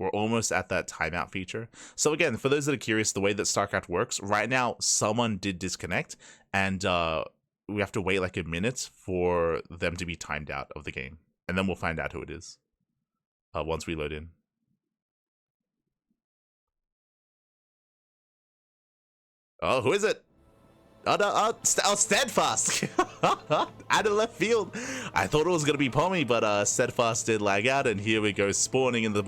We're almost at that timeout feature. So again, for those that are curious, the way that StarCraft works, right now, someone did disconnect, and we have to wait like a minute for them to be timed out of the game. And then we'll find out who it is once we load in. Oh, who is it? Oh, no, Steadfast! Out of left field. I thought it was going to be Pommy, but Steadfast did lag out, and here we go, spawning in the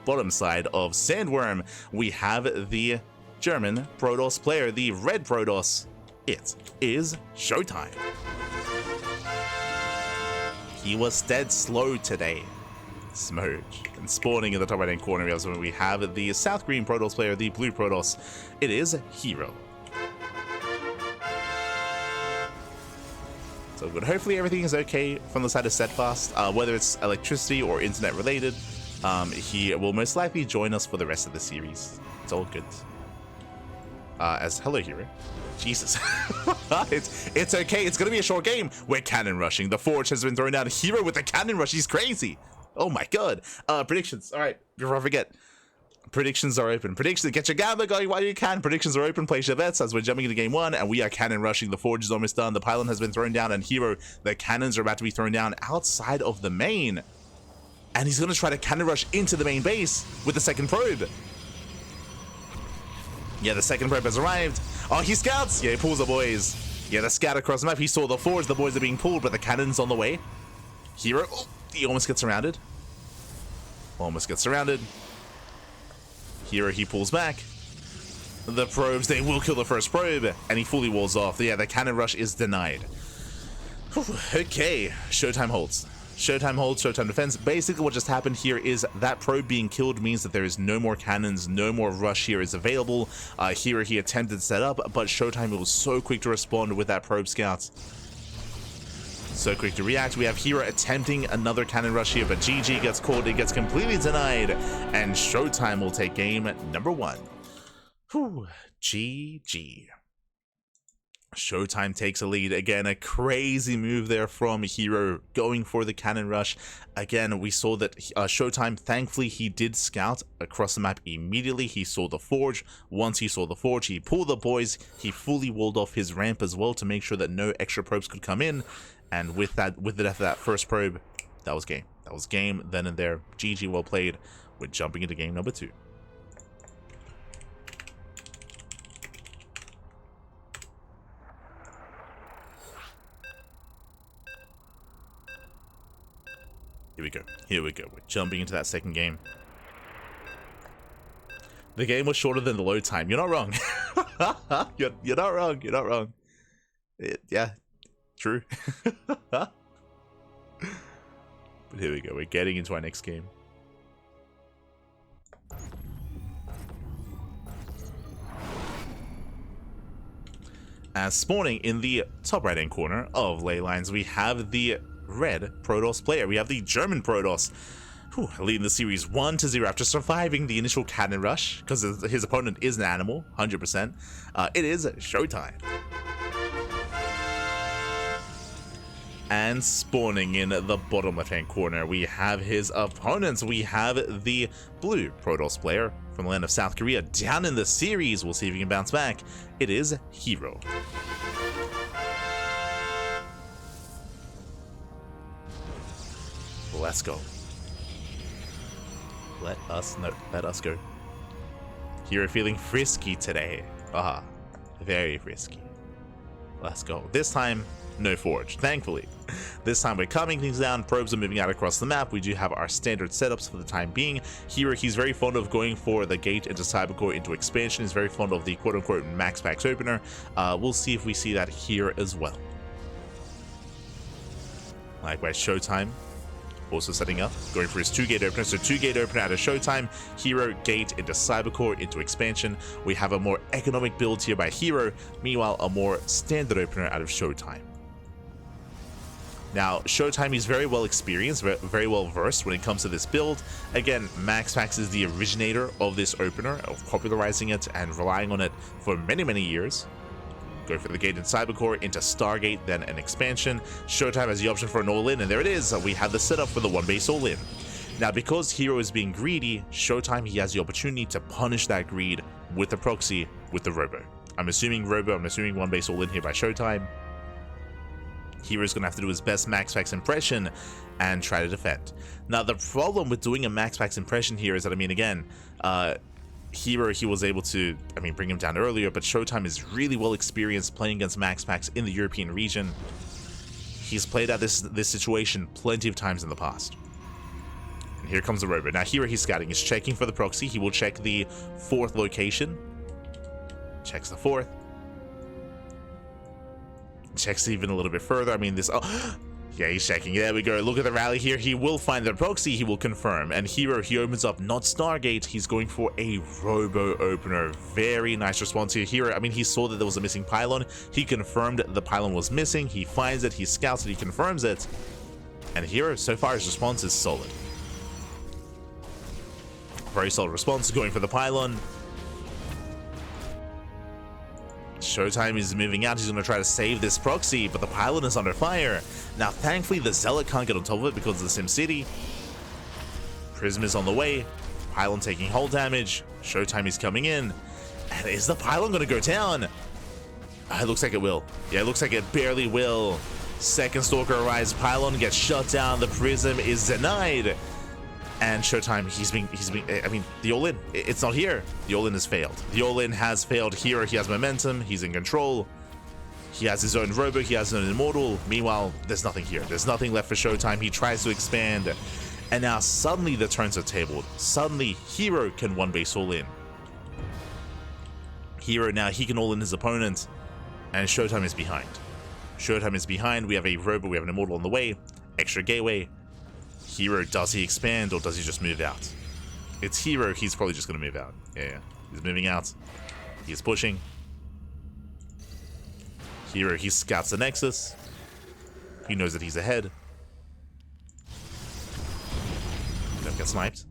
bottom side of Sandworm. We have the German Protoss player, the red Protoss. It is ShoWTimE. He was dead slow today. Smurge. And spawning in the top right-hand corner, we have the South Green Protoss player, the blue Protoss. It is herO. So good. Hopefully everything is okay from the side of Steadfast, whether it's electricity or internet related. He will most likely join us for the rest of the series. It's all good. As hello herO. Jesus. it's okay. It's gonna be a short game. We're cannon rushing. The forge has been thrown down. herO with the cannon rush. He's crazy. Oh my god. Predictions. All right. Before I forget. Predictions are open. Predictions, get your gambler going while you can. Predictions are open. Place your bets as we're jumping into game one, and we are cannon rushing. The forge is almost done. The pylon has been thrown down, and herO, the cannons are about to be thrown down outside of the main. And he's going to try to cannon rush into the main base with the second probe. Yeah, the second probe has arrived. Oh, he scouts. Yeah, he pulls the boys. Yeah, the scout across the map. He saw the forge. The boys are being pulled, but the cannon's on the way. herO, oh, he almost gets surrounded. Almost gets surrounded. herO, he pulls back. The probes, they will kill the first probe, and he fully walls off. Yeah, the cannon rush is denied. Whew, okay, ShoWTimE holds. ShoWTimE holds, ShoWTimE defends. Basically what just happened here is that probe being killed means that there is no more cannons, no more rush here is available. herO, he attempted to set up, but ShoWTimE was so quick to respond with that probe scout. So quick to react. We have herO attempting another cannon rush here, but GG gets caught. It gets completely denied, and ShoWTimE will take game number one. Whew, GG. ShoWTimE takes a lead. Again, a crazy move there from herO, going for the cannon rush. Again, we saw that ShoWTimE, thankfully, he did scout across the map immediately. He saw the forge. Once he saw the forge, he pulled the boys. He fully walled off his ramp as well to make sure that no extra probes could come in. And with the death of that first probe, that was game. That was game then and there. GG, well played. We're jumping into game number two. Here we go. Here we go. We're jumping into that second game. The game was shorter than the load time. You're not wrong. you're not wrong. You're not wrong. Yeah. True. But here we go. We're getting into our next game. As spawning in the top right hand corner of ley lines, we have the red Protoss player. We have the German Protoss, leading the series 1-0 after surviving the initial cannon rush because his opponent is an animal, 100%. It is ShoWTimE. And spawning in the bottom left-hand corner, we have his opponents. We have the blue Protoss player from the land of South Korea down in the series. We'll see if he can bounce back. It is herO. Let's go. Let us go. herO feeling frisky today. Very frisky. Let's go. This time, no forge, thankfully. This time we're calming things down. Probes are moving out across the map. We do have our standard setups for the time being. herO, he's very fond of going for the gate into Cybercore into expansion. He's very fond of the quote-unquote max packs opener. We'll see if we see that here as well. Likewise, ShoWTimE also setting up, going for his 2-gate opener. So 2-gate opener out of ShoWTimE, herO gate into Cybercore into expansion. We have a more economic build here by herO, meanwhile a more standard opener out of ShoWTimE. Now, ShoWTimE is very well experienced, very well versed when it comes to this build. Again, MaxPax is the originator of this opener, of popularizing it and relying on it for many, many years. Go for the gate in Cybercore, into Stargate, then an expansion. ShoWTimE has the option for an all-in, and there it is. We have the setup for the one base all-in. Now, because herO is being greedy, ShoWTimE, he has the opportunity to punish that greed with the proxy, with the robo. I'm assuming one base all in here by ShoWTimE. herO's gonna have to do his best max fax impression and try to defend. Now, the problem with doing a max fax impression here is that, I mean, again, herO, he was able to, I mean, bring him down earlier, but ShoWTimE is really well experienced playing against max fax in the European region. He's played out this situation plenty of times in the past. And here comes the robo. Now, herO, he's scouting. He's checking for the proxy. He will check the 4th location. Checks the 4th. Checks even a little bit further. I mean, this... Oh, yeah, he's checking. There we go. Look at the rally here. He will find the proxy. He will confirm. And herO, he opens up not Stargate. He's going for a robo opener. Very nice response here. herO, I mean, he saw that there was a missing pylon. He confirmed the pylon was missing. He finds it. He scouts it. He confirms it. And herO, so far, his response is solid. Very solid response. Going for the pylon. ShoWTimE is moving out. He's going to try to save this proxy, but the pylon is under fire. Now, thankfully, the Zealot can't get on top of it because of the SimCity. Prism is on the way. Pylon taking hull damage. ShoWTimE is coming in. And is the pylon going to go down? It looks like it will. Yeah, it looks like it barely will. Second Stalker arrives. Pylon gets shut down. The Prism is denied. And ShoWTimE, he's being, I mean, the all-in, it's not here. The all-in has failed. The all-in has failed here. He has momentum. He's in control. He has his own robo. He has his own immortal. Meanwhile, there's nothing here. There's nothing left for ShoWTimE. He tries to expand. And now suddenly the turns are tabled. Suddenly, herO can one base all-in. herO now, he can all-in his opponent. And ShoWTimE is behind. ShoWTimE is behind. We have a robo. We have an immortal on the way. Extra gateway. herO, does he expand or does he just move out? It's herO, he's probably just going to move out. Yeah, he's moving out. He's pushing. herO, he scouts the Nexus. He knows that he's ahead. Don't get sniped.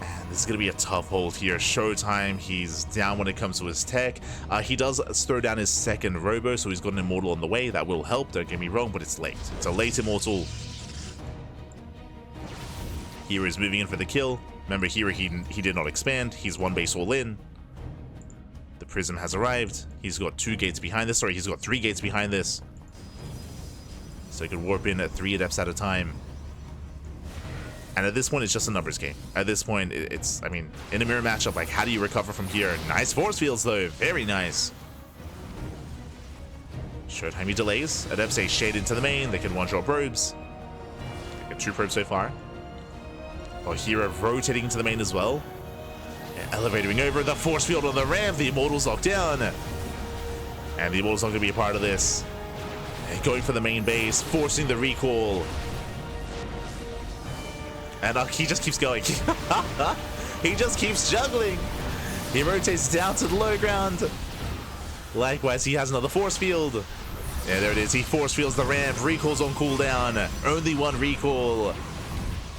And this is going to be a tough hold here. ShoWTimE, he's down when it comes to his tech. He does throw down his second robo, so he's got an immortal on the way. That will help, don't get me wrong, but it's late. It's a late immortal. herO is moving in for the kill. Remember, herO, he did not expand. He's one base all in. The Prism has arrived. He's got 2 gates behind this. Sorry, he's got 3 gates behind this. So he can warp in at 3 adepts at a time. And at this point, it's just a numbers game. At this point, it's, I mean, in a mirror matchup, like, how do you recover from here? Nice force fields, though. Very nice. ShoWTimE, he delays. Adepts say shade into the main. They can one-drop probes. They get 2 probes so far. Oh, herO rotating into the main as well. And elevating over. The force field on the ramp. The Immortal's locked down. And the Immortal's not going to be a part of this. And going for the main base. Forcing the recall. And he just keeps going. He just keeps juggling. He rotates down to the low ground. Likewise, he has another force field. Yeah, there it is. He force fields the ramp. Recall's on cooldown. Only 1 recall.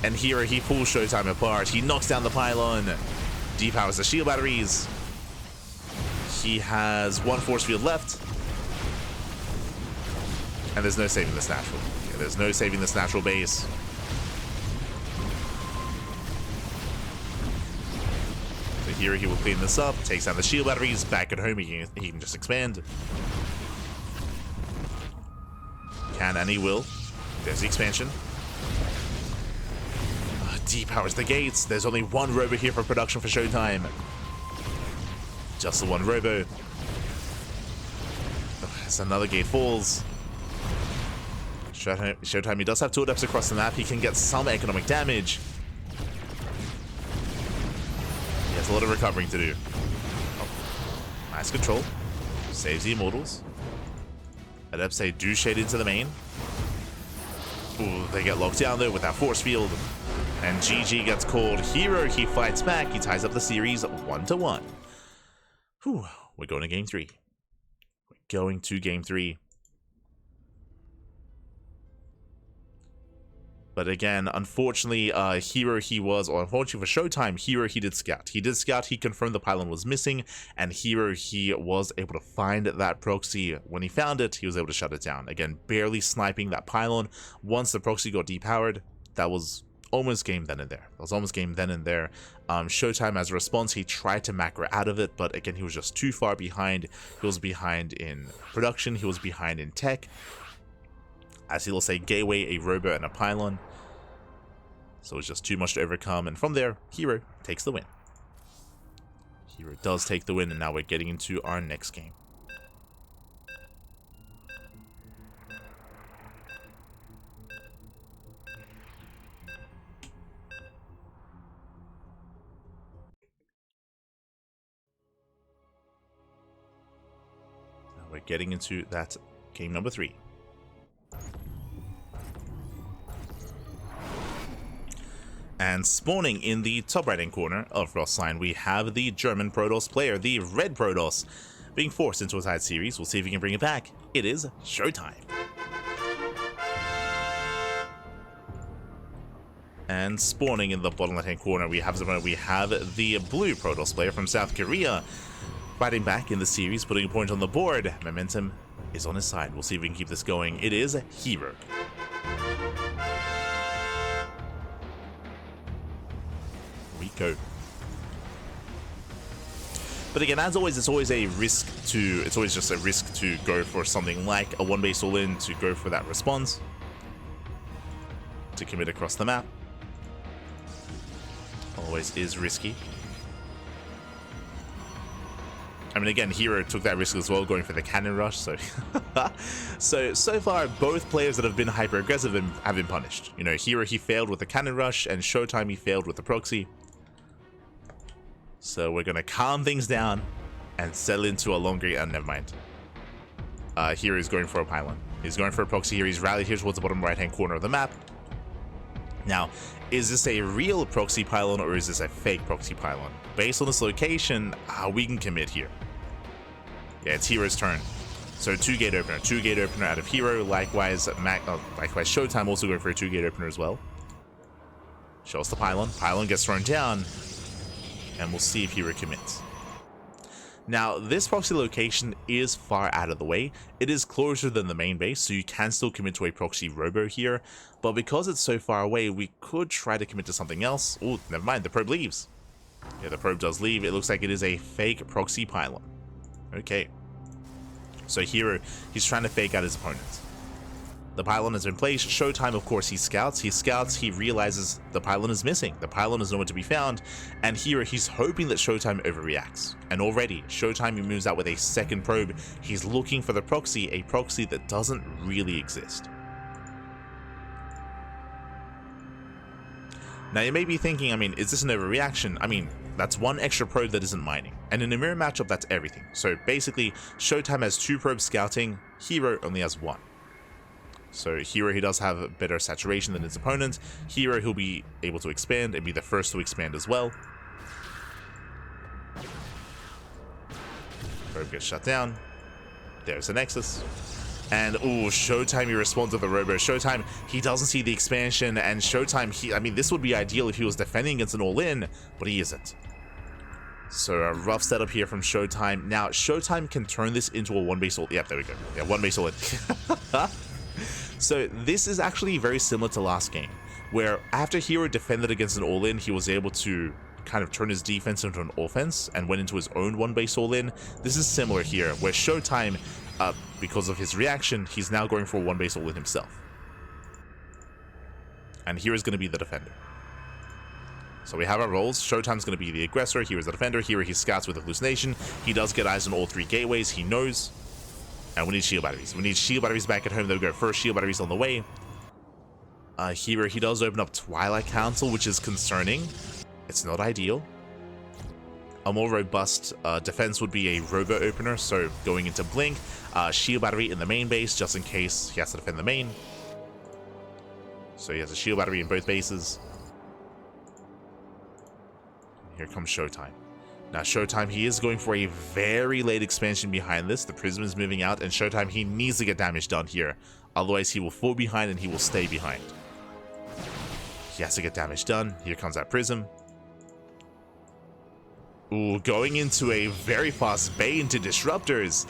And here he pulls ShoWTimE apart. He knocks down the pylon. Depowers the shield batteries. He has 1 force field left. And there's no saving this natural. Yeah, there's no saving this natural base. Here he will clean this up, takes down the shield batteries, back at home he can just expand. Can and he will. There's the expansion. Depowers the gates. There's only 1 robo here for production for ShoWTimE. Just the 1 robo. As another gate falls. ShoWTimE, he does have 2 adepts across the map. He can get some economic damage. A lot of recovering to do. Oh, nice control. Saves the Immortals. Adepts say do shade into the main. Ooh, they get locked down though with that force field. And GG gets called. herO, he fights back. He ties up the series 1-1. Whew, we're going to game 3. We're going to game 3. But again, unfortunately, herO he was, or unfortunately for ShoWTimE, herO he did scout. He did scout, he confirmed the pylon was missing, and herO he was able to find that proxy. When he found it, he was able to shut it down. Again, barely sniping that pylon. Once the proxy got depowered, that was almost game then and there. That was almost game then and there. ShoWTimE, as a response, he tried to macro out of it, but again, he was just too far behind. He was behind in production, he was behind in tech. As he'll say, gateway, a robo, and a pylon. So it's just too much to overcome, and from there, herO takes the win. herO does take the win, and now we're getting into our next game. Now we're getting into that game number 3. And spawning in the top right hand corner of Ross line, we have the German Protoss player, the Red Protoss, being forced into a tied series. We'll see if he can bring it back. It is ShoWTimE. And spawning in the bottom left hand corner, we have the Blue Protoss player from South Korea, fighting back in the series, putting a point on the board. Momentum is on his side. We'll see if we can keep this going. It is herO. Go. But again, as always, it's always just a risk to go for something like a 1-base all-in, to go for that response, to commit across the map. Always is risky. I mean, again, herO took that risk as well, going for the cannon rush, so so far both players that have been hyper aggressive have been punished. You know, herO he failed with the cannon rush, and ShoWTimE he failed with the proxy. So we're gonna calm things down and settle into a longer. Never mind. Here he's going for a pylon. He's going for a proxy here. He's rallied here towards the bottom right hand corner of the map. Now, is this a real proxy pylon or is this a fake proxy pylon? Based on this location, we can commit here. Yeah, it's herO's turn. So 2-gate opener out of herO. Likewise, likewise ShoWTimE also going for a 2-gate opener as well. Show us the pylon. Pylon gets thrown down. And we'll see if herO commits. Now, this proxy location is far out of the way. It is closer than the main base, so you can still commit to a proxy robo here. But because it's so far away, we could try to commit to something else. Oh, never mind, the probe leaves. Yeah, the probe does leave. It looks like it is a fake proxy pylon. Okay. So herO, he's trying to fake out his opponent. The pylon is in place. ShoWTimE, of course, he scouts, he realizes the pylon is missing. The pylon is nowhere to be found, and here he's hoping that ShoWTimE overreacts. And already, ShoWTimE moves out with a second probe. He's looking for the proxy, a proxy that doesn't really exist. Now you may be thinking, I mean, is this an overreaction? I mean, that's one extra probe that isn't mining. And in a mirror matchup, that's everything. So basically, ShoWTimE has 2 probes scouting, herO only has 1. So herO, he does have better saturation than his opponent. herO, he'll be able to expand and be the first to expand as well. Probe gets shut down. There's the Nexus. And ooh, ShoWTimE, he responds to the robo. ShoWTimE, he doesn't see the expansion, and ShoWTimE, I mean, this would be ideal if he was defending against an all-in, but he isn't. So a rough setup here from ShoWTimE. Now, ShoWTimE can turn this into a 1-base all. Yep, there we go. Yeah, 1-base all-in. So this is actually very similar to last game, where after herO defended against an all-in, he was able to kind of turn his defense into an offense and went into his own 1-base all-in. This is similar here, where ShoWTimE, because of his reaction, he's now going for a 1-base all-in himself. And here is going to be the defender. So we have our roles. ShoWTimE's going to be the aggressor, here is the defender, here he scouts with a hallucination. He does get eyes on all 3 gateways, he knows. And we need shield batteries. We need shield batteries back at home. They'll go first. Shield batteries on the way. Here he does open up Twilight Council, which is concerning. It's not ideal. A more robust defense would be a robo opener, so going into blink. Shield battery in the main base, just in case he has to defend the main. So he has a shield battery in both bases. Here comes ShoWTimE. Now ShoWTimE, he is going for a very late expansion behind this. The Prism is moving out, and ShoWTimE, he needs to get damage done here. Otherwise, he will fall behind and he will stay behind. he has to get damage done. Here comes that Prism. Ooh, going into a very fast bait into Disruptors.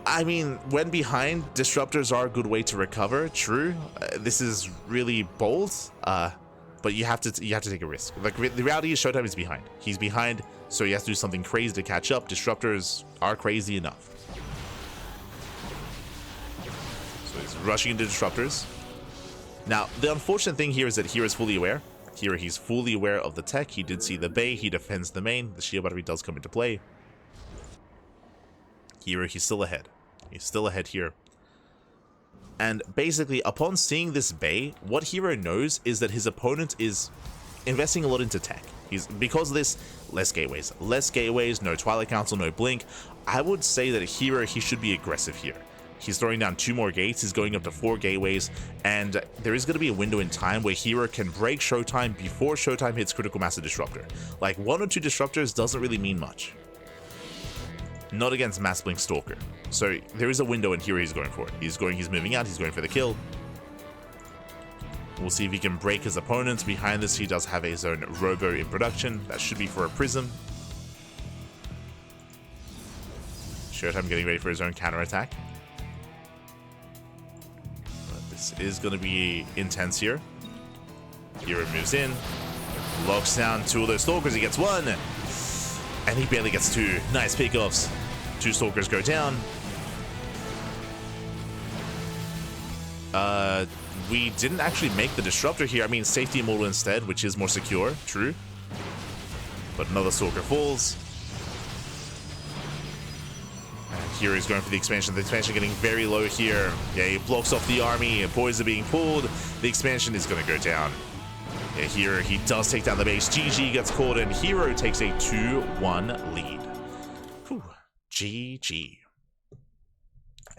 I mean, when behind, Disruptors are a good way to recover, true. This is really bold, but you have to take a risk. Like, the reality is ShoWTimE is behind. He's behind, so he has to do something crazy to catch up. Disruptors are crazy enough. So he's rushing into Disruptors. Now, the unfortunate thing here is that here is fully aware. Here he's fully aware of the tech. He did see the Bay. He defends the main. The shield battery does come into play. Here he's still ahead. He's still ahead here. And basically, upon seeing this Bay, what herO knows is that his opponent is investing a lot into tech. Because of this, less gateways, no Twilight Council, no Blink. I would say that herO, he should be aggressive here. He's throwing down 2 more gates, he's going up to 4 gateways, and there is going to be a window in time where herO can break ShoWTimE before ShoWTimE hits Critical Mass Disruptor. Like, 1 or 2 Disruptors doesn't really mean much. Not against Mass Blink Stalker. So there is a window in here he's going for it. He's moving out, he's going for the kill. We'll see if he can break his opponents. Behind this, he does have his own Robo in production. That should be for a Prism. ShoWTimE getting ready for his own counterattack. But this is going to be intense here. herO moves in, locks down 2 of those Stalkers. He gets 1. And he barely gets 2. Nice pickoffs. 2 Stalkers go down. We didn't actually make the Disruptor here. I mean, Safety Immortal instead, which is more secure. True. But another Stalker falls. And here he's going for the expansion. The expansion getting very low here. Yeah, he blocks off the army. Boys are being pulled. The expansion is going to go down. Yeah, here he does take down the base. GG gets caught, and herO takes a 2-1 lead. Whew. GG.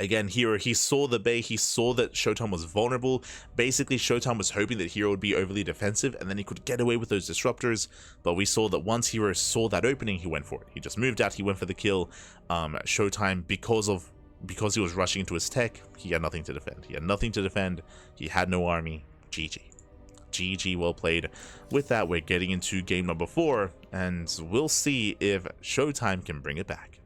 Again, herO, he saw the Bay, he saw that ShoWTimE was vulnerable. Basically, ShoWTimE was hoping that herO would be overly defensive, and then he could get away with those Disruptors. But we saw that once herO saw that opening, he went for it. He just moved out, he went for the kill. ShoWTimE, because he was rushing into his tech, he had nothing to defend. He had no army. GG. GG, well played. With that, we're getting into game number 4, and we'll see if ShoWTimE can bring it back.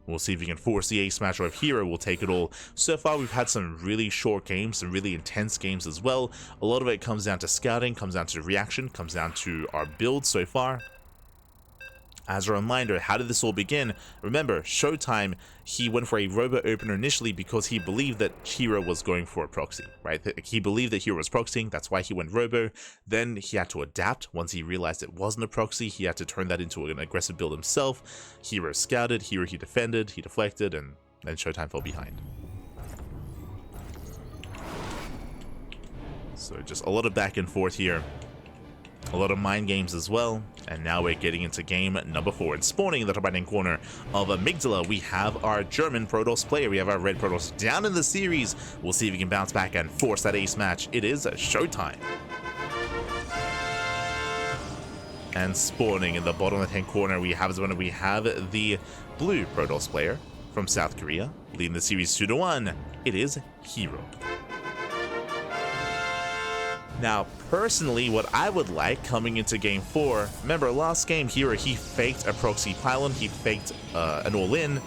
We'll see if we can force the ace match, or if herO will take it all. So far, we've had some really short games, some really intense games as well. A lot of it comes down to scouting, comes down to reaction, comes down to our build so far. As a reminder, how did this all begin? Remember, ShoWTimE, he went for a Robo opener initially because he believed that herO was going for a proxy, right? He believed that herO was proxying, that's why he went Robo. Then he had to adapt. Once he realized it wasn't a proxy, he had to turn that into an aggressive build himself. herO scouted, herO he defended, he deflected, and then ShoWTimE fell behind. So just a lot of back and forth here. A lot of mind games as well, and now we're getting into game number 4. And spawning in the top right hand corner of Amygdala, we have our German Protoss player. We have our red Protoss down in the series. We'll see if he can bounce back and force that ace match. It is ShoWTimE. And spawning in the bottom left hand corner, we have the blue Protoss player from South Korea, leading the series 2-1. It is herO. Now, personally, what I would like coming into game 4, remember last game herO, he faked a proxy pylon, he faked an all-in.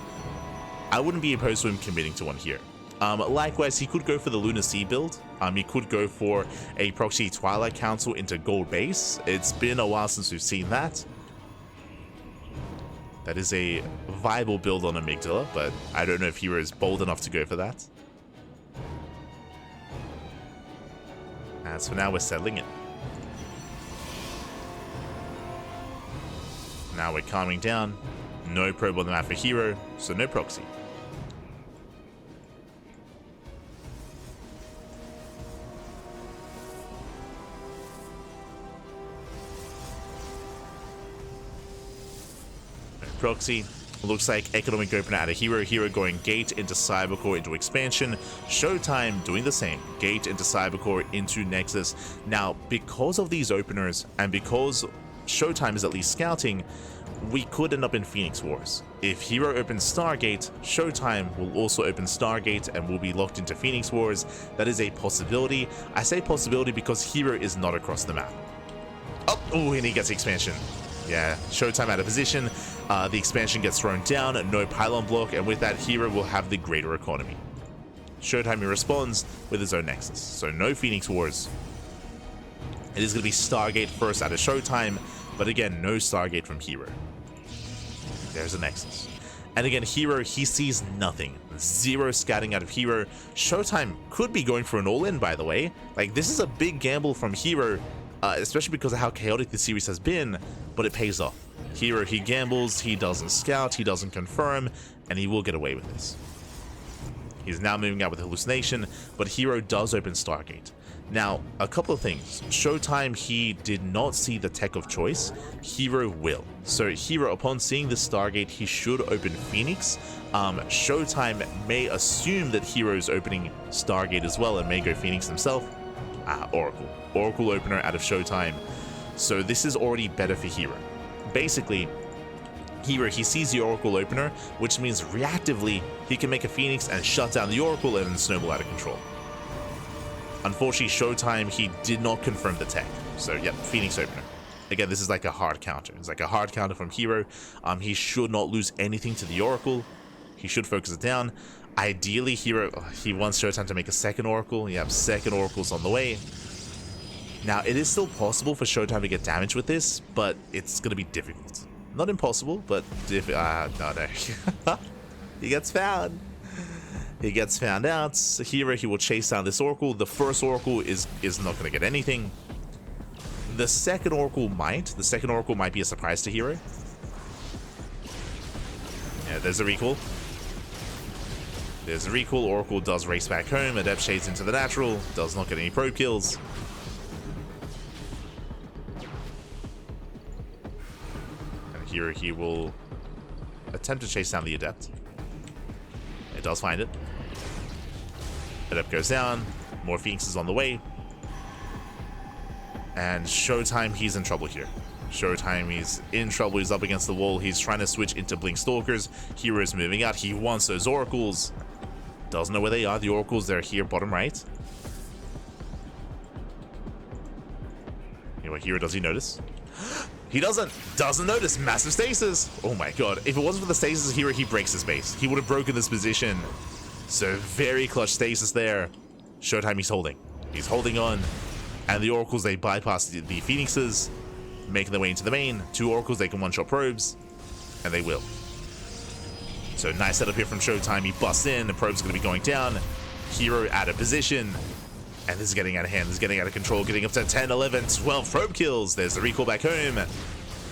I wouldn't be opposed to him committing to one here. Likewise, he could go for the Lunar Sea build. He could go for a proxy Twilight Council into gold base. It's been a while since we've seen that. That is a viable build on Amygdala, but I don't know if herO is bold enough to go for that. As for now, we're settling in. Now we're calming down. No probe on the map for herO, so no proxy. No proxy. Looks like economic opener out of herO. herO going gate into Cybercore into expansion. ShoWTimE doing the same. Gate into Cybercore into Nexus. Now, because of these openers and because ShoWTimE is at least scouting, we could end up in Phoenix Wars. If herO opens Stargate, ShoWTimE will also open Stargate and will be locked into Phoenix Wars. That is a possibility. I say possibility because herO is not across the map. Oh, and he gets the expansion. Yeah, ShoWTimE out of position. The expansion gets thrown down, no pylon block, and with that, herO will have the greater economy. ShoWTimE responds with his own Nexus, so no Phoenix Wars. It is going to be Stargate first out of ShoWTimE, but again, no Stargate from herO. There's a Nexus. And again, herO, he sees nothing. Zero scouting out of herO. ShoWTimE could be going for an all-in, by the way. Like, this is a big gamble from herO, especially because of how chaotic the series has been, but it pays off. herO, he gambles, he doesn't scout, he doesn't confirm, and he will get away with this. He's now moving out with Hallucination, but herO does open Stargate. Now, a couple of things. ShoWTimE, he did not see the tech of choice. herO will. So herO, upon seeing the Stargate, he should open Phoenix. ShoWTimE may assume that herO's opening Stargate as well and may go Phoenix himself. Oracle opener out of ShoWTimE. So this is already better for herO. Basically, herO, he sees the Oracle opener, which means reactively, he can make a Phoenix and shut down the Oracle and then snowball out of control. Unfortunately, ShoWTimE, he did not confirm the tech. So, yep, Phoenix opener. Again, this is like a hard counter. It's like a hard counter from herO. He should not lose anything to the Oracle. He should focus it down. Ideally, herO, he wants ShoWTimE to make a second Oracle. You have second Oracles on the way. Now, it is still possible for ShoWTimE to get damage with this, but it's going to be difficult. Not impossible, but no. He gets found. He gets found out. herO, he will chase down this Oracle. The first Oracle is not going to get anything. The second Oracle might. The second Oracle might be a surprise to herO. Yeah, there's a recall. There's a recall. Oracle does race back home. Adept shades into the natural. Does not get any probe kills. And herO, he will attempt to chase down the Adept. It does find it. Adept goes down. More Phoenixes on the way. And ShoWTimE, he's in trouble here. ShoWTimE, he's in trouble. He's up against the wall. He's trying to switch into Blink Stalkers. herO's moving out. He wants those Oracles. Doesn't know where they are. The Oracles, they're here, bottom right. Anyway, herO, does he notice? He doesn't notice. Massive stasis. Oh my god. If it wasn't for the stasis herO, he breaks his base. He would have broken this position. So very clutch stasis there. ShoWTimE, he's holding. He's holding on. And the Oracles, they bypass the Phoenixes, making their way into the main. Two Oracles, they can one-shot probes. And they will. So nice setup here from ShoWTimE. He busts in. The probe's going to be going down. herO out of position. And this is getting out of hand. This is getting out of control. Getting up to 10, 11, 12 probe kills. There's the recall back home.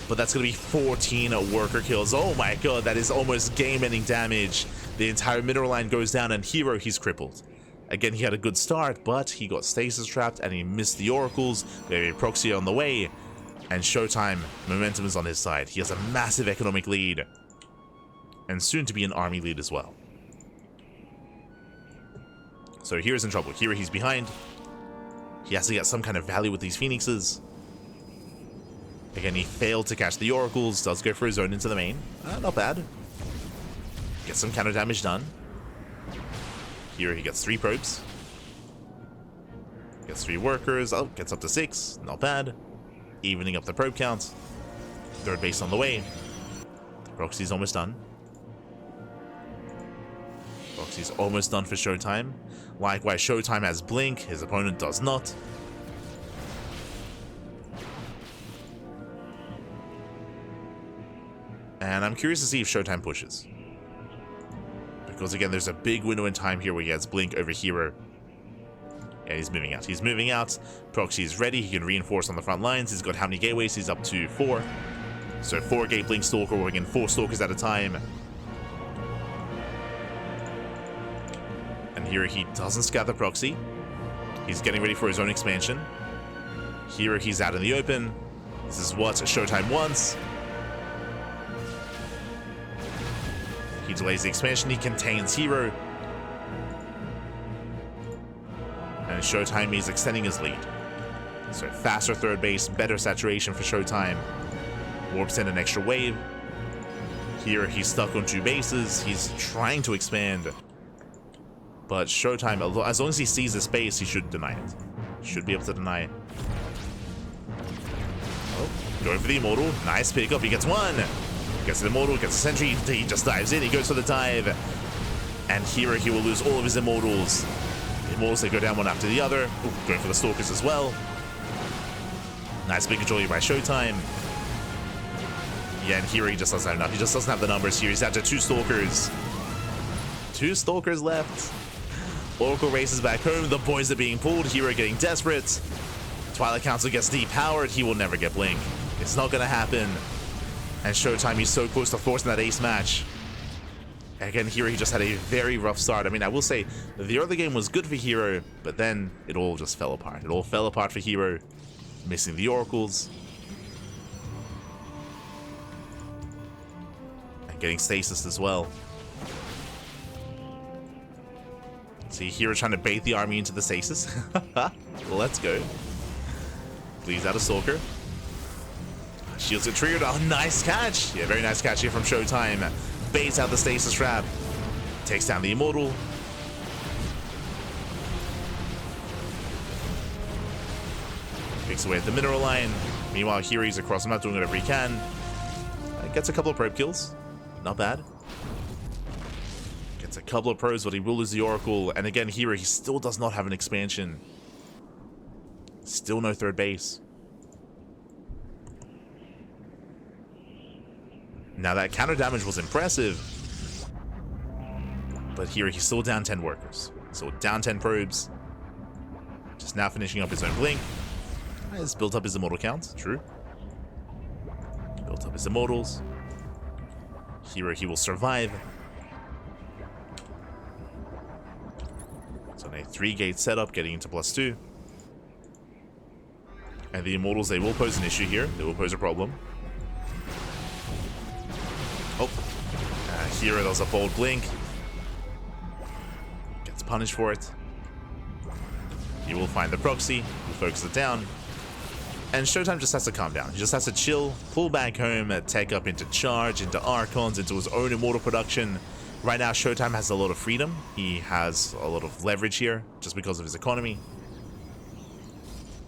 But that's going to be 14 worker kills. Oh my god, that is almost game-ending damage. The entire mineral line goes down, and herO, he's crippled. Again, he had a good start, but he got stasis trapped, and he missed the Oracles. They have a proxy on the way. And ShoWTimE, momentum is on his side. He has a massive economic lead. And soon to be an army lead as well. So hero's in trouble. herO, he's behind. He has to get some kind of value with these Phoenixes. Again, he failed to catch the Oracles. Does go for his own into the main. Not bad. Gets some counter damage done. herO, he gets 3 probes. Gets 3 workers. Oh, gets up to 6. Not bad. Evening up the probe count. Third base on the way. Proxy's almost done. Proxy's almost done for ShoWTimE. Likewise, ShoWTimE has Blink. His opponent does not. And I'm curious to see if ShoWTimE pushes. Because again, there's a big window in time here where he has Blink over herO. Yeah, he's moving out. He's moving out. Proxy is ready. He can reinforce on the front lines. He's got how many gateways? He's up to 4. So 4 gate Blink Stalker, working 4 Stalkers at a time. And herO, he doesn't scout the proxy. He's getting ready for his own expansion. herO, he's out in the open. This is what ShoWTimE wants. He delays the expansion. He contains herO. And ShoWTimE is extending his lead. So faster third base, better saturation for ShoWTimE. Warps in an extra wave. Here he's stuck on 2 bases. He's trying to expand. But ShoWTimE, as long as he sees the space, he should deny it. Should be able to deny it. Oh, going for the Immortal. Nice pickup. He gets 1. Gets the Immortal, gets the Sentry. He just dives in. He goes for the dive. And here he will lose all of his Immortals. The Immortals, they go down one after the other. Ooh, going for the Stalkers as well. Nice big control here by ShoWTimE. Yeah, and here he just doesn't have enough. He just doesn't have the numbers here. He's down to 2 Stalkers. 2 Stalkers left. Oracle races back home. The boys are being pulled. herO getting desperate. Twilight Council gets depowered. He will never get Blink. It's not going to happen. And ShoWTimE, he's so close to forcing that ace match. Again, herO, he just had a very rough start. I mean, I will say, the early game was good for herO, but then it all just fell apart. It all fell apart for herO. Missing the Oracles. And getting stasis as well. See, herO trying to bait the army into the stasis. Let's go. Please out a Stalker. Shields get triggered. Oh, nice catch. Yeah, very nice catch here from ShoWTimE. Baits out the stasis trap. Takes down the Immortal. Picks away at the mineral line. Meanwhile, he's across the map doing whatever he can. Gets a couple of probe kills. Not bad. Gets a couple of probes, but he will lose the Oracle. And again, herO, he still does not have an expansion. Still no third base. Now that counter damage was impressive. But here he's still down 10 workers. So down 10 probes. Just now finishing up his own Blink. Has built up his Immortal count, true. Built up his Immortals. herO, he will survive. So a 3-gate setup, getting into +2. And the Immortals, they will pose an issue here. They will pose a problem. Oh. herO does a bold Blink. Gets punished for it. He will find the proxy. He'll focus it down. And ShoWTimE just has to calm down. He just has to chill, pull back home, tech up into Charge, into Archons, into his own Immortal production. Right now, ShoWTimE has a lot of freedom. He has a lot of leverage here, just because of his economy.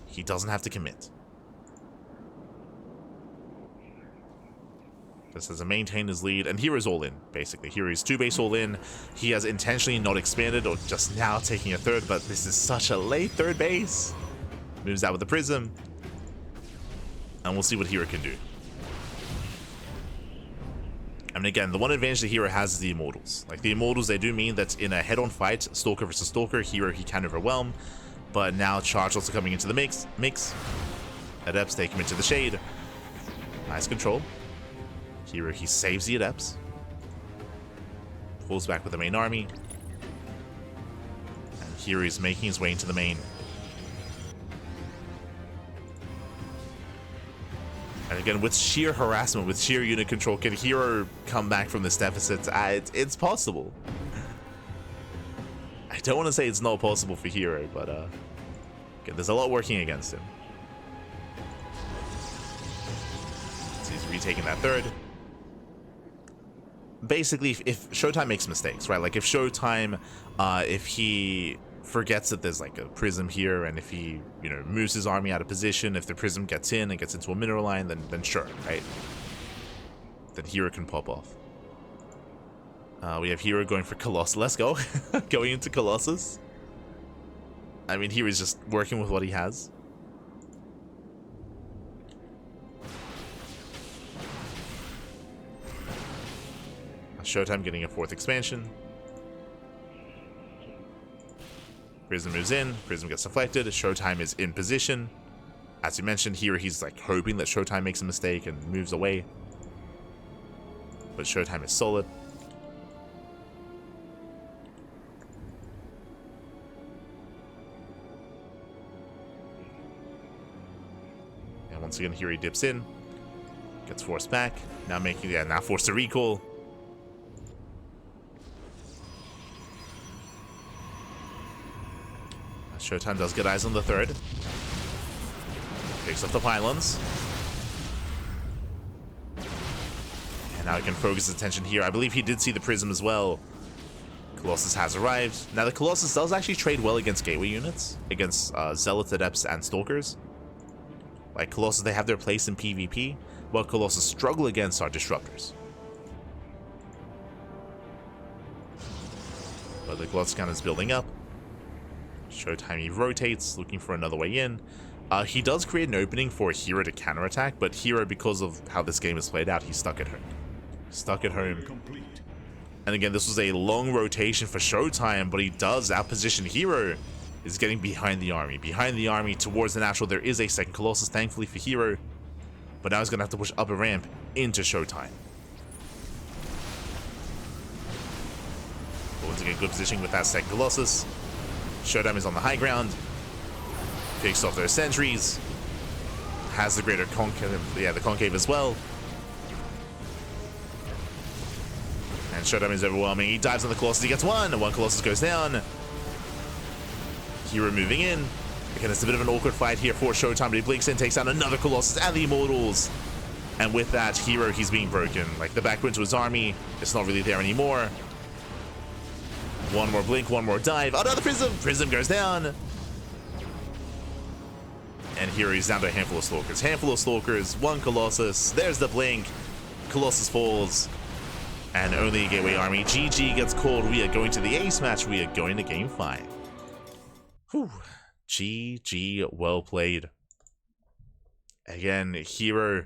He doesn't have to commit. Just has to maintain his lead, and hero's all in, basically. hero's 2-base all in. He has intentionally not expanded, or just now taking a third, but this is such a late third base. Moves out with the Prism. And we'll see what herO can do. I mean, again, the one advantage that herO has is the Immortals. Like, the Immortals, they do mean that in a head-on fight, Stalker versus Stalker, herO, he can overwhelm. But now Charge also coming into the mix. Adepts take him into the shade. Nice control. herO, he saves the Adepts. Pulls back with the main army. And herO is making his way into the main. And again, with sheer harassment, with sheer unit control, can herO come back from this deficit? It's possible. I don't want to say it's not possible for herO, but okay, there's a lot working against him. So he's retaking that third. Basically, if ShoWTimE makes mistakes, right? Like if ShoWTimE, if he forgets that there's like a Prism here, and if he, you know, moves his army out of position, if the Prism gets in and gets into a mineral line, then sure, right? Then herO can pop off. We have herO going for Colossus. Let's go. Going into Colossus. I mean, hero's just working with what he has. ShoWTimE getting a 4th expansion. Prism moves in, Prism gets deflected, ShoWTimE is in position. As you mentioned here, he's like hoping that ShoWTimE makes a mistake and moves away. But ShoWTimE is solid. And once again, here he dips in. Gets forced back. Now making, yeah, now forced to recall. ShoWTimE does get eyes on the third. Takes off the pylons. And now he can focus his attention here. I believe he did see the prism as well. Colossus has arrived. Now the Colossus does actually trade well against gateway units, against Zealots, Adepts, and Stalkers. Like Colossus, they have their place in PvP, but Colossus struggle against are Disruptors. But the Colossus cannon is building up. ShoWTimE, he rotates, looking for another way in. He does create an opening for herO to counterattack, but herO, because of how this game is played out, he's stuck at home. Stuck at home. And again, this was a long rotation for ShoWTimE, but he does outposition herO. Is getting behind the army. Behind the army towards the natural. There is a second Colossus, thankfully for herO. But now he's going to have to push up a ramp into ShoWTimE. But once again, good positioning with that second Colossus. ShoWTimE is on the high ground. Picks off their sentries. Has the greater concave, the concave as well. And ShoWTimE is overwhelming. He dives on the Colossus. He gets one. And one Colossus goes down. herO moving in. Again, it's a bit of an awkward fight here for ShoWTimE, but he blinks in, takes out another Colossus and the Immortals. And with that, herO, he's being broken. Like, the backbone to his army, it's not really there anymore. One more blink, one more dive. Another prism! Prism goes down. And herO is down to a handful of Stalkers. Handful of Stalkers, one Colossus. There's the blink. Colossus falls. And only a gateway army. GG gets called. We are going to the ace match. We are going to game 5. Whew. GG, well played. Again, herO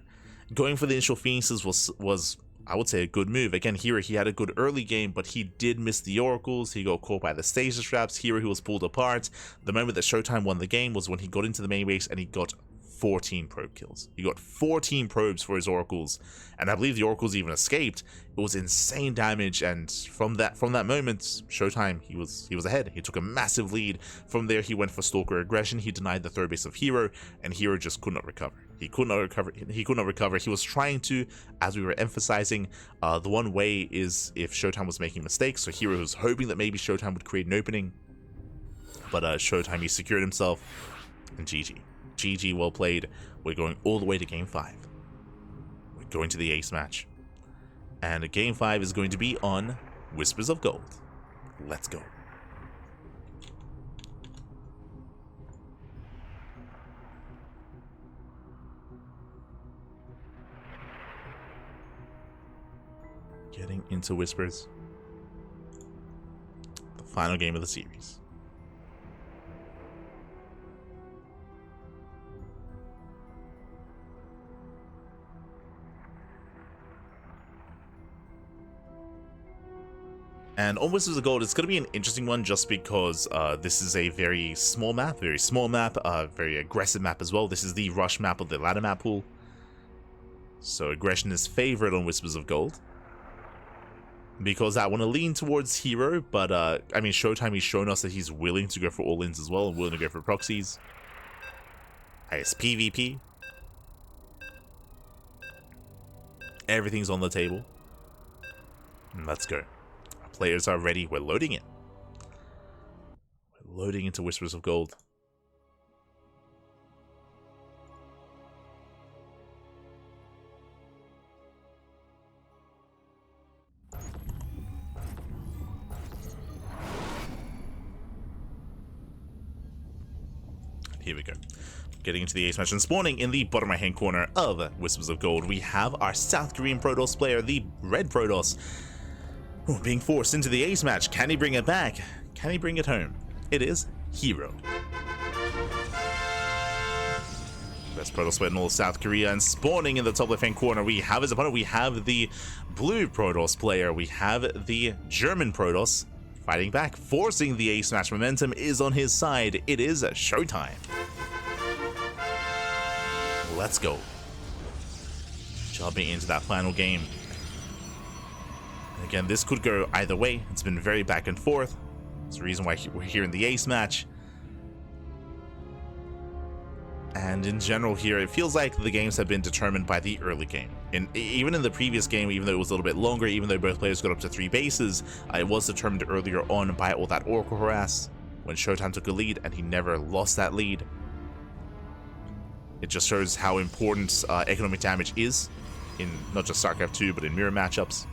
going for the initial Phoenixes was I would say a good move. Again, herO, he had a good early game, but he did miss the Oracles. He got caught by the stasis traps. herO, he was pulled apart. The moment that ShoWTimE won the game was when he got into the main base and he got 14 probe kills. He got 14 probes for his Oracles, and I believe the Oracles even escaped. It was insane damage, and from that moment, ShoWTimE, he was ahead. He took a massive lead. From there, he went for Stalker aggression. He denied the third base of herO, and herO just could not recover. He could not recover. He was trying to, as we were emphasizing, the one way is if ShoWTimE was making mistakes. So herO was hoping that maybe ShoWTimE would create an opening, but ShoWTimE, he secured himself, and GG. GG, well played. We're going all the way to game 5. We're going to the ace match. And game 5 is going to be on Whispers of Gold. Let's go. Getting into Whispers. The final game of the series. And on Whispers of Gold, it's going to be an interesting one just because this is a very small map, very aggressive map as well. This is the rush map of the ladder map pool. So aggression is favored on Whispers of Gold. Because I want to lean towards herO, but I mean, ShoWTimE, he's shown us that he's willing to go for all-ins as well, and willing to go for proxies. I guess PvP. Everything's on the table. Let's go. Players are ready. We're loading it. We're loading into Whispers of Gold. Here we go. Getting into the ace match and spawning in the bottom right hand corner of Whispers of Gold, we have our South Korean Protoss player, the Red Protoss. Ooh, being forced into the ace match. Can he bring it back? Can he bring it home? It is herO. Best Protoss player in all of South Korea, and spawning in the top left-hand corner, we have his opponent. We have the blue Protoss player. We have the German Protoss fighting back, forcing the ace match. Momentum is on his side. It is ShoWTimE. Let's go. Jumping into that final game. Again, this could go either way. It's been very back and forth. It's the reason why we're here in the ace match. And in general here, it feels like the games have been determined by the early game. Even in the previous game, even though it was a little bit longer, even though both players got up to 3 bases, it was determined earlier on by all that Oracle harass when ShoWTimE took a lead, and he never lost that lead. It just shows how important economic damage is in not just StarCraft 2, but in mirror matchups.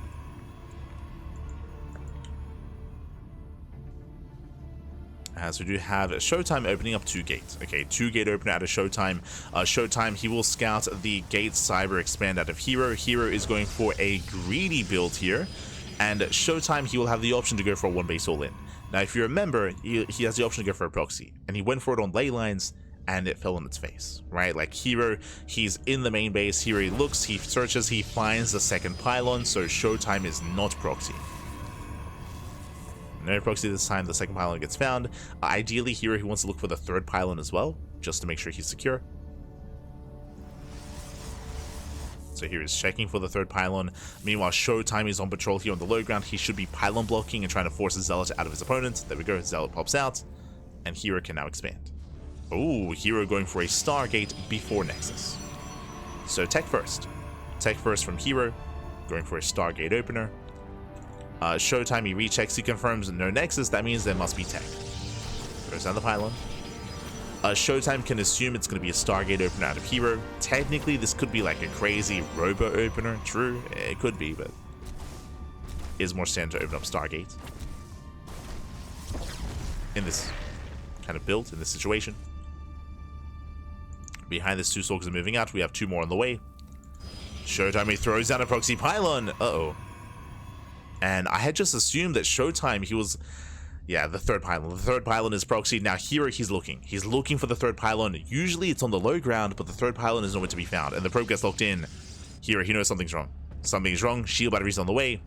As we do have ShoWTimE opening up 2 gates. Okay, 2 gate opener out of ShoWTimE. ShoWTimE, he will scout the gate cyber expand out of herO. herO is going for a greedy build here. And ShoWTimE, he will have the option to go for a 1 base all in. Now, if you remember, he has the option to go for a proxy. And he went for it on ley lines, and it fell on its face, right? Like herO, he's in the main base. Here he looks, he searches, he finds the second pylon. So ShoWTimE is not proxy. No proxy this time, the second pylon gets found. Ideally, here he wants to look for the third pylon as well, just to make sure he's secure. So here he's checking for the third pylon. Meanwhile, ShoWTimE is on patrol here on the low ground. He should be pylon blocking and trying to force his Zealot out of his opponent. There we go, his Zealot pops out, and herO can now expand. Oh, herO going for a Stargate before Nexus. So tech first. Tech first from herO, going for a Stargate opener. ShoWTimE, he rechecks, he confirms no Nexus, that means there must be tech. Goes down the pylon. ShoWTimE can assume it's going to be a Stargate opener out of herO. Technically, this could be like a crazy Robo opener. True, it could be, but it is more standard to open up Stargate in this kind of build, in this situation. Behind this, 2 Stalkers are moving out. We have 2 more on the way. ShoWTimE throws down a proxy pylon. Uh-oh. And I had just assumed that ShoWTimE, he was... Yeah, the third pylon. The third pylon is proxy. Now herO, he's looking. He's looking for the third pylon. Usually it's on the low ground, but the third pylon is nowhere to be found. And the probe gets locked in. herO, he knows something's wrong. Something's wrong. Shield battery's on the way.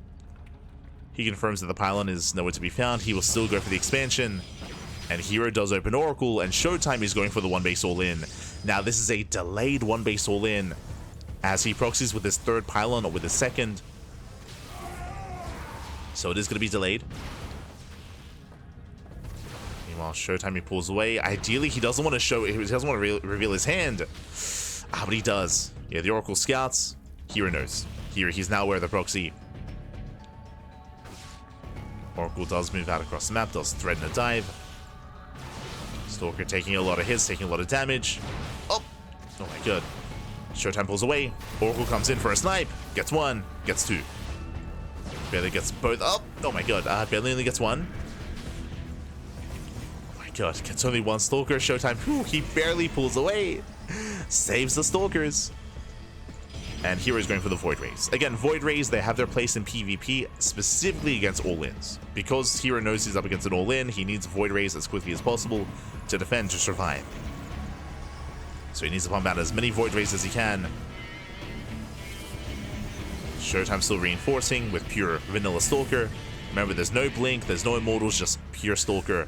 He confirms that the pylon is nowhere to be found. He will still go for the expansion. And herO does open Oracle, and ShoWTimE is going for the 1 base all-in. Now this is a delayed 1 base all-in, as he proxies with his third pylon or with his second. So it is going to be delayed. Meanwhile, ShoWTimE, he pulls away. Ideally, he doesn't want to show. He doesn't want to reveal his hand. But he does. Yeah, the Oracle scouts. herO knows. He's now aware of the proxy. Oracle does move out across the map. Does thread and a dive. Stalker taking a lot of hits, taking a lot of damage. Oh my god. ShoWTimE pulls away. Oracle comes in for a snipe. Gets 1. Gets 2. Barely gets both. Oh my god. Barely only gets 1. Oh my god. Gets only 1 Stalker. ShoWTimE, whew, he barely pulls away. Saves the Stalkers. And herO is going for the Void Rays. Again, Void Rays, they have their place in PvP, specifically against all-ins. Because herO knows he's up against an all-in, he needs Void Rays as quickly as possible to defend, to survive. So he needs to pump out as many Void Rays as he can. ShoWTimE still reinforcing with pure vanilla Stalker. Remember, there's no Blink, there's no Immortals, just pure Stalker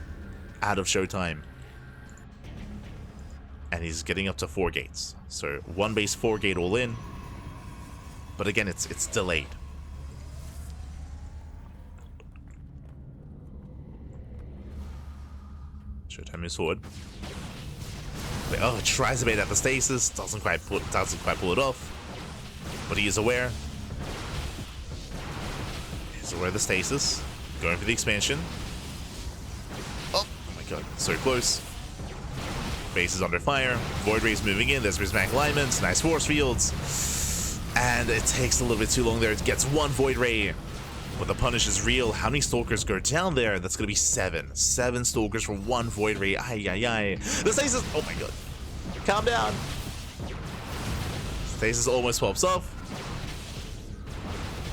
out of ShoWTimE. And he's getting up to 4 gates. So 1 base 4 gate all in. But again, it's delayed. ShoWTimE moves forward. Oh, tries to bait at the stasis. Doesn't quite pull it off. But he is aware. He's aware of the stasis. Going for the expansion. Oh my god, so close. Base is under fire. Void Rays moving in. There's prismatic alignments. Nice force fields. And it takes a little bit too long there. It gets 1 Void Ray. But the punish is real. How many Stalkers go down there? That's going to be 7. 7 Stalkers for 1 Void Ray. Ay. The stasis. Oh my god. Calm down. Stasis almost pops off.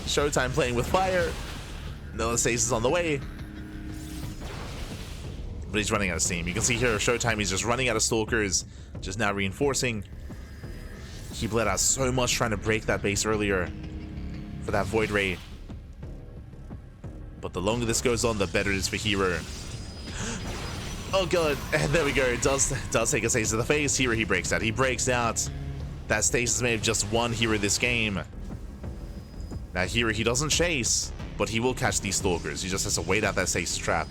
ShoWTimE playing with fire. No stasis on the way. But he's running out of steam. You can see here ShoWTimE, he's just running out of Stalkers. Just now reinforcing. He bled out so much trying to break that base earlier for that Void Ray. But the longer this goes on, the better it is for herO. Oh god, and there we go. It does take a stasis to the face. herO, he breaks out. He breaks out. That stasis may have just won herO this game. Now herO, he doesn't chase, but he will catch these Stalkers. He just has to wait out that stasis trap.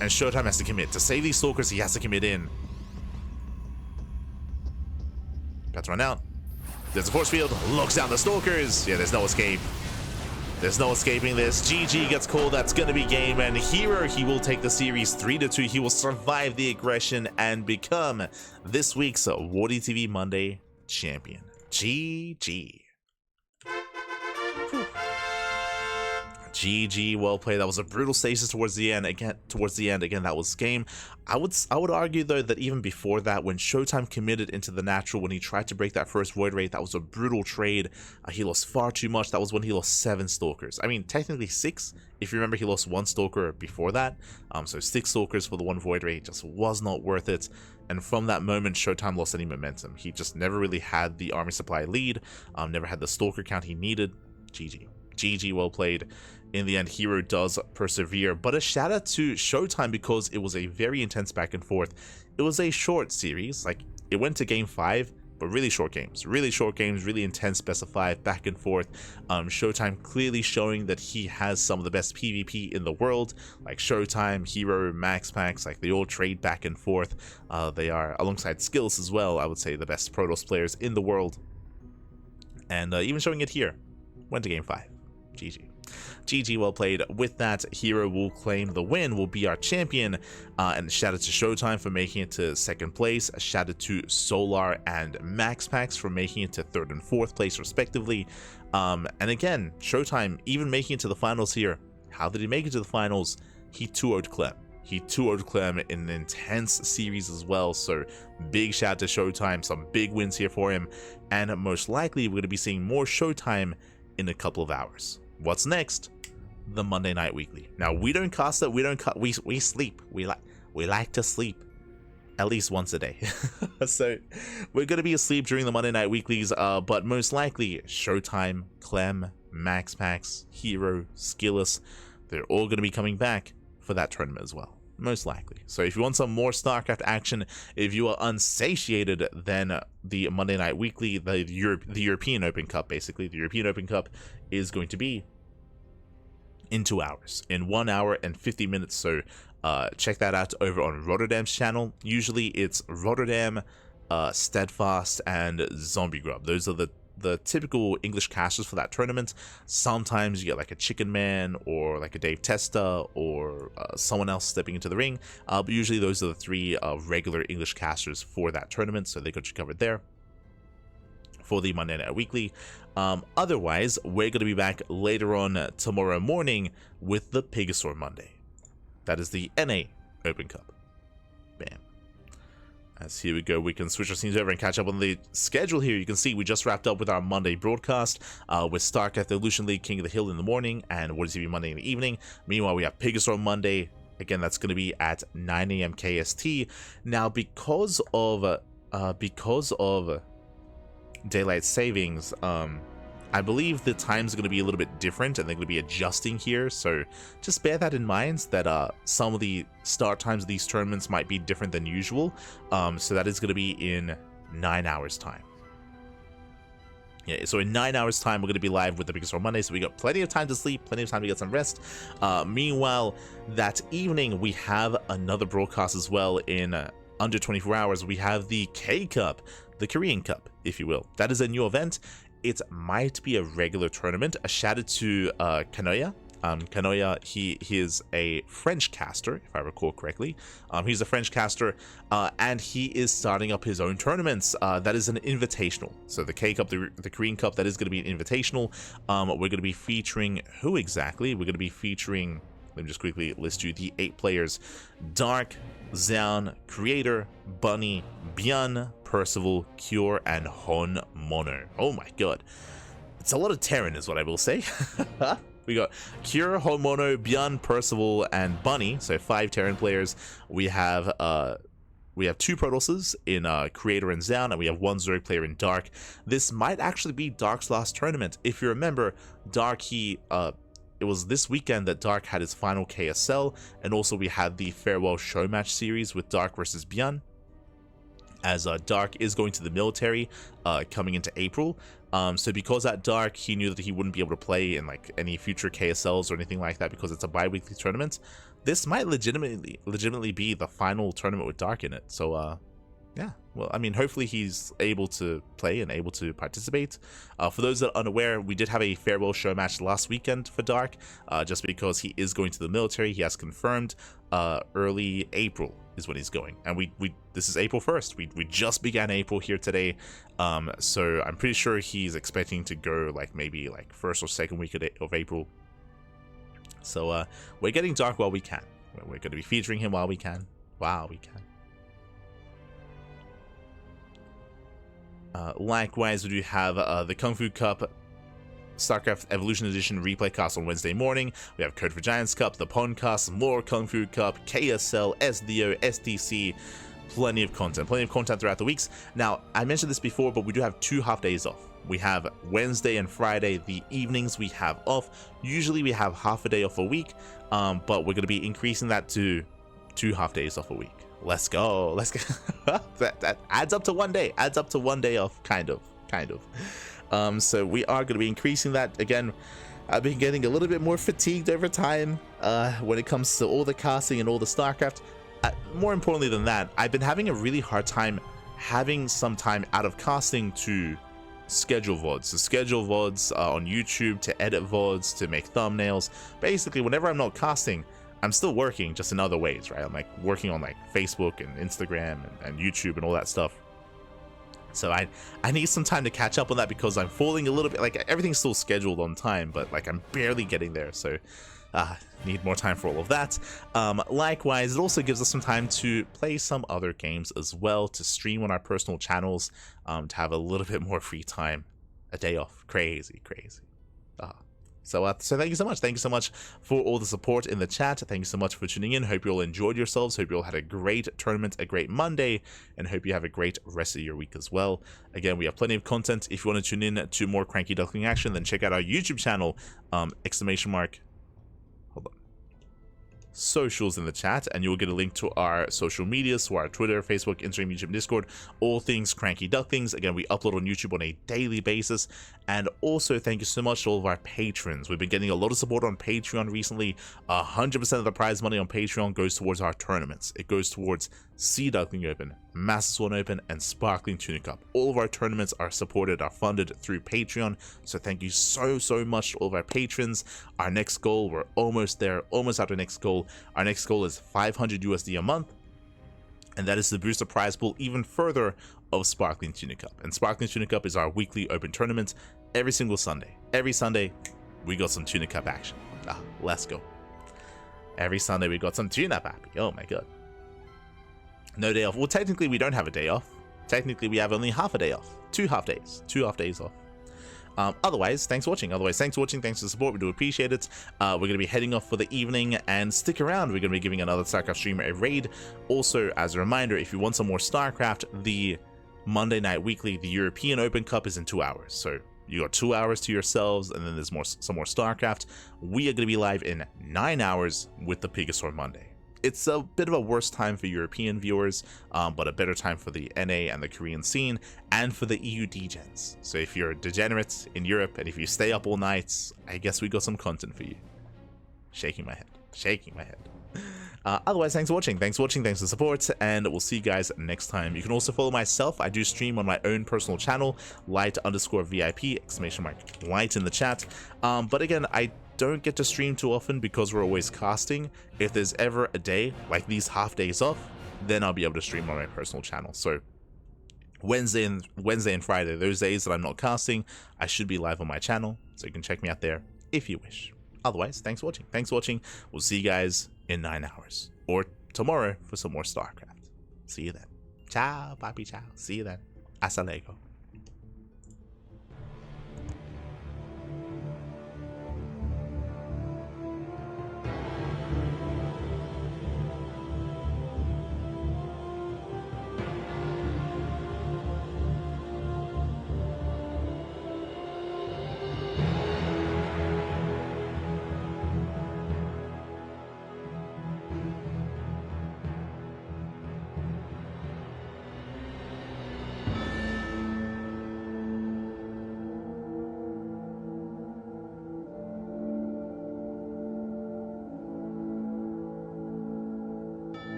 And ShoWTimE has to commit. To save these Stalkers, he has to commit in. About to run out. There's a force field. Locks down the Stalkers. Yeah, there's no escape. There's no escaping this. GG gets called. That's going to be game. And herO, he will take the series 3-2. He will survive the aggression and become this week's WardiTV Monday champion. GG. GG, well played. That was a brutal stasis towards the end. Again, that was game. I would argue though that even before that, when ShoWTimE committed into the natural, when he tried to break that first void rate, that was a brutal trade. He lost far too much. That was when he lost 7 stalkers. I mean, technically 6. If you remember, he lost 1 stalker before that. So 6 stalkers for the 1 void rate just was not worth it. And from that moment, ShoWTimE lost any momentum. He just never really had the army supply lead. Never had the stalker count he needed. GG. GG, well played. In the end, herO does persevere, but a shout out to ShoWTimE because it was a very intense back and forth. It was a short series, like it went to game 5, but really short games, really intense best of 5 back and forth. ShoWTimE clearly showing that he has some of the best PvP in the world, like ShoWTimE, herO, MaxPax, like they all trade back and forth. They are, alongside Skills as well, I would say the best Protoss players in the world. And even showing it here, went to game 5. GG. GG, well played. With that, herO will claim the win, will be our champion. And shout out to ShoWTimE for making it to 2nd place. A shout out to Solar and MaxPax for making it to 3rd and 4th place respectively. And again, ShoWTimE even making it to the finals here. How did he make it to the finals? He 2-0'd Clem. He 2-0'd Clem in an intense series as well. So big shout out to ShoWTimE. Some big wins here for him. And most likely we're going to be seeing more ShoWTimE in a couple of hours. What's next? The Monday Night Weekly. Now we don't cast it, we sleep. We like to sleep at least once a day. So we're gonna be asleep during the Monday Night Weeklies, but most likely ShoWTimE, Clem, MaxPax, herO, Skillus, they're all gonna be coming back for that tournament as well. Most likely. So if you want some more StarCraft action, if you are unsatiated, then the Monday Night Weekly, the European Open Cup, basically, the European Open Cup is going to be in 2 hours, in 1 hour and 50 minutes. So check that out over on Rotterdam's channel. Usually it's Rotterdam, Steadfast, and Zombie Grub. Those are the typical English casters for that tournament. Sometimes you get like a Chicken Man or like a Dave Testa or someone else stepping into the ring, but usually those are the 3 regular English casters for that tournament, so they got you covered there for the Monday Night Weekly. Otherwise, we're going to be back later on tomorrow morning with the Pegasaur Monday. That is the NA Open Cup. Bam. As here we go, we can switch our scenes over and catch up on the schedule here. You can see we just wrapped up with our Monday broadcast with StarCraft Evolution League King of the Hill in the morning and WardiTV Monday in the evening. Meanwhile, we have Pegasaur Monday. Again, that's going to be at 9 AM KST. Now, because of daylight savings, I believe the time's going to be a little bit different and they're going to be adjusting here, so just bear that in mind, that some of the start times of these tournaments might be different than usual. So that is going to be in 9 hours time. Yeah, so in 9 hours time we're going to be live with the Pegasaur Monday, so we got plenty of time to sleep, plenty of time to get some rest. Meanwhile, that evening we have another broadcast as well in under 24 hours. We have the K Cup, the Korean Cup, if you will. That is a new event. It might be a regular tournament. A shout out to Kanoya. Kanoya, he is a French caster, if I recall correctly. He's a French caster, and he is starting up his own tournaments. That is an invitational. So the K Cup, the Korean Cup, that is going to be an invitational. We're going to be featuring who exactly? We're going to be featuring, let me just quickly list you the 8 players: Dark, Zaun, Creator, Bunny, Byun, Percival, Cure, and Hon Mono. Oh my god. It's a lot of Terran is what I will say. We got Cure, Hon Mono, Byun, Percival, and Bunny. So 5 Terran players. We have 2 Protosses in Creator and Zaun, and we have 1 Zerg player in Dark. This might actually be Dark's last tournament. If you remember, Dark, it was this weekend that Dark had his final KSL, and also we had the farewell show match series with Dark versus Byun, as Dark is going to the military coming into April. So because at Dark he knew that he wouldn't be able to play in like any future KSLs or anything like that because it's a bi-weekly tournament, this might legitimately be the final tournament with Dark in it. So yeah, well, I mean, hopefully he's able to play and able to participate. For those that are unaware, we did have a farewell show match last weekend for Dark, just because he is going to the military. He has confirmed early April is when he's going, and we this is April 1st. We just began April here today, so I'm pretty sure he's expecting to go like maybe like first or second week of April. So we're getting Dark while we can. We're going to be featuring him while we can. Likewise, we do have the Kung Fu Cup StarCraft Evolution Edition replay cast on Wednesday morning. We have Code for Giants Cup, the Pwn cast, more Kung Fu Cup, KSL, SDO, STC, plenty of content throughout the weeks. Now, I mentioned this before, but we do have 2 half days off. We have Wednesday and Friday, the evenings we have off. Usually we have half a day off a week, but we're going to be increasing that to 2 half days off a week. Let's go. That adds up to 1 day. Adds up to 1 day off, kind of. So we are going to be increasing that. Again, I've been getting a little bit more fatigued over time when it comes to all the casting and all the StarCraft. More importantly than that, I've been having a really hard time having some time out of casting to schedule VODs. To schedule VODs on YouTube, to edit VODs, to make thumbnails. Basically, whenever I'm not casting, I'm still working, just in other ways, right? I'm like working on like Facebook and Instagram and YouTube and all that stuff. So I need some time to catch up on that, because I'm falling a little bit, like everything's still scheduled on time, but like I'm barely getting there. So need more time for all of that. Likewise, it also gives us some time to play some other games as well, to stream on our personal channels, to have a little bit more free time, a day off. Crazy. So thank you so much. Thank you so much for all the support in the chat. Thank you so much for tuning in. Hope you all enjoyed yourselves. Hope you all had a great tournament, a great Monday, and hope you have a great rest of your week as well. Again, we have plenty of content. If you want to tune in to more CranKy Duckling action, then check out our YouTube channel, ! Socials in the chat, and you'll get a link to our social media, so our Twitter, Facebook, Instagram, YouTube, and Discord, all things CranKy Ducklings. Again, we upload on YouTube on a daily basis. And also thank you so much to all of our patrons. We've been getting a lot of support on Patreon recently. 100% of the prize money on Patreon goes towards our tournaments. It goes towards Sea Duckling Open, Master Swan Open, and Sparkling Tuna Cup. All of our tournaments are supported, are funded through Patreon. So thank you so much to all of our patrons. Our next goal, we're almost there, almost at our next goal. Our next goal is 500 USD a month, and that is to boost the prize pool even further of Sparkling Tuna Cup. And Sparkling Tuna Cup is our weekly open tournament every single Sunday. Every Sunday, we got some Tuna Cup action. Let's go. Every Sunday, we got some Tuna Cup. Oh my god. No day off. Well, technically, we don't have a day off. Technically, we have only half a day off. 2 half days. 2 half days off. Otherwise, thanks for watching. Thanks for the support. We do appreciate it. We're going to be heading off for the evening, and stick around. We're going to be giving another StarCraft streamer a raid. Also, as a reminder, if you want some more StarCraft, the Monday night weekly, the European Open Cup is in 2 hours. So you got 2 hours to yourselves, and then there's some more StarCraft. We are going to be live in 9 hours with the Pegasaur Monday. It's a bit of a worse time for European viewers, but a better time for the NA and the Korean scene, and for the EU degens. So if you're degenerates in Europe, and if you stay up all night, I guess we got some content for you. Shaking my head. Otherwise, thanks for watching, thanks for the support, and we'll see you guys next time. You can also follow myself. I do stream on my own personal channel, light_VIP, !light in the chat. But again, I don't get to stream too often because we're always casting. If there's ever a day like these half days off, then I'll be able to stream on my personal channel. So Wednesday and Friday, those days that I'm not casting, I should be live on my channel, so you can check me out there if you wish. Otherwise, thanks for watching. We'll see you guys in 9 hours, or tomorrow for some more StarCraft. See you then. Ciao, papi, ciao. See you then. Hasta luego.